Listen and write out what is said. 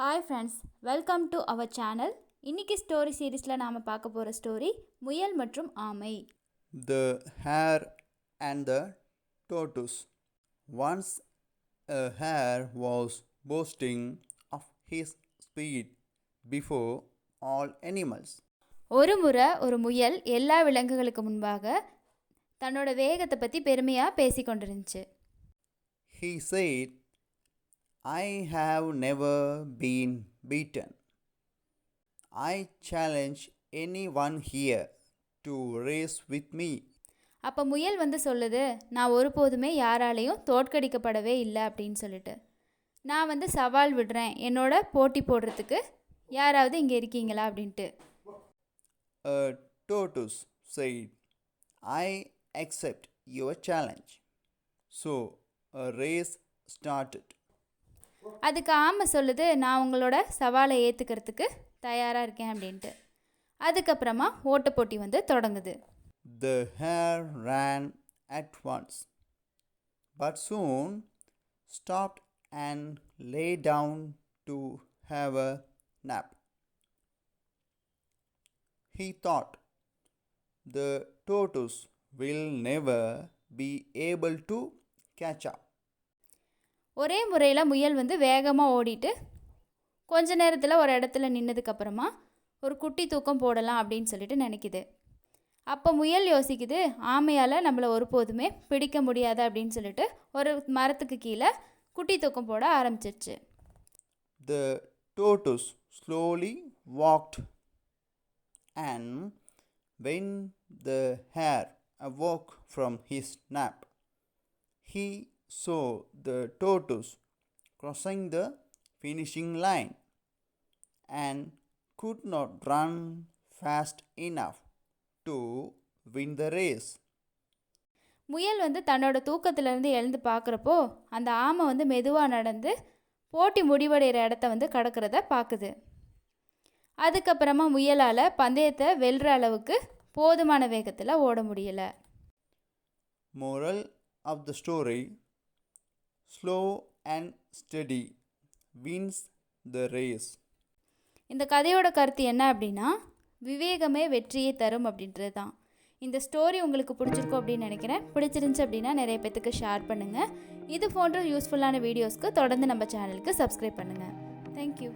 Hi friends, welcome to our channel. இன்னைக்கு story சீரீஸில் நாம் பார்க்க போகிற ஸ்டோரி முயல் மற்றும் ஆமை. The Hare and the Tortoise. Once a hare was boasting of his speed before all animals. ஒரு முறை ஒரு முயல் எல்லா விலங்குகளுக்கு முன்பாக தன்னோட வேகத்தை பற்றி பெருமையாக பேசி கொண்டிருந்துச்சு. He said, I have never been beaten. I challenge anyone here to race with me. அப்போ முயல் சொல்லுது, நான் ஒருபோதுமே யாராலையும் தோற்கடிக்கப்படவே இல்லை அப்படின்னு சொல்லிட்டு. நான் சவால் விடுறேன், என்னோட போட்டி போடுறதுக்கு யாராவது இங்கே இருக்கீங்களா அப்படின்ட்டு. A tortoise said, I accept your challenge. So a race started. அதுக்கு ஆமை சொல்லுது, நான் உங்களோட சவாலை ஏற்றுக்கிறதுக்கு தயாராக இருக்கேன் அப்படின்ட்டு. அதுக்கப்புறமா ஓட்டப்போட்டி தொடங்குது. The hare ran at once, but soon stopped and lay down to have a nap. He thought, the tortoise will never be able to catch up. ஒரே முறையில் முயல் வேகமாக ஓடிட்டு கொஞ்ச நேரத்தில் ஒரு இடத்துல நின்னதுக்கப்புறமா ஒரு குட்டி தூக்கம் போடலாம் அப்படின்னு சொல்லிட்டு நினைக்குது. அப்போ முயல் யோசிக்குது, ஆமையால் நம்மளை ஒருபோதுமே பிடிக்க முடியாது அப்படின்னு சொல்லிட்டு ஒரு மரத்துக்கு கீழே குட்டி தூக்கம் போட ஆரம்பிச்சிருச்சு. The tortoise slowly walked, and when the hare awoke from his nap, he saw the tortoise crossing the finishing line and could not run fast enough to win the race. முயல் தன்னோட தூக்கத்திலேருந்து எழுந்து பார்க்குறப்போ அந்த ஆமை மெதுவாக நடந்து போட்டி முடிவடைகிற இடத்த கடக்கிறத பார்க்குது. அதுக்கப்புறமா முயலால் பந்தயத்தை வெல்ற அளவுக்கு போதுமான வேகத்தில் ஓட முடியலை. Moral of the story: slow and steady wins the race. இந்த கதையோட கருத்து என்ன அப்படின்னா, விவேகமே வெற்றியை தரும் அப்படின்றது தான். இந்த ஸ்டோரி உங்களுக்கு பிடிச்சிருக்கும் அப்படின்னு நினைக்கிறேன். பிடிச்சிருந்துச்சு அப்படின்னா நிறைய பேத்துக்கு ஷேர் பண்ணுங்கள். இது போன்ற யூஸ்ஃபுல்லான வீடியோஸ்க்கு தொடர்ந்து நம்ம சேனலுக்கு சப்ஸ்கிரைப் பண்ணுங்கள். தேங்க்யூ.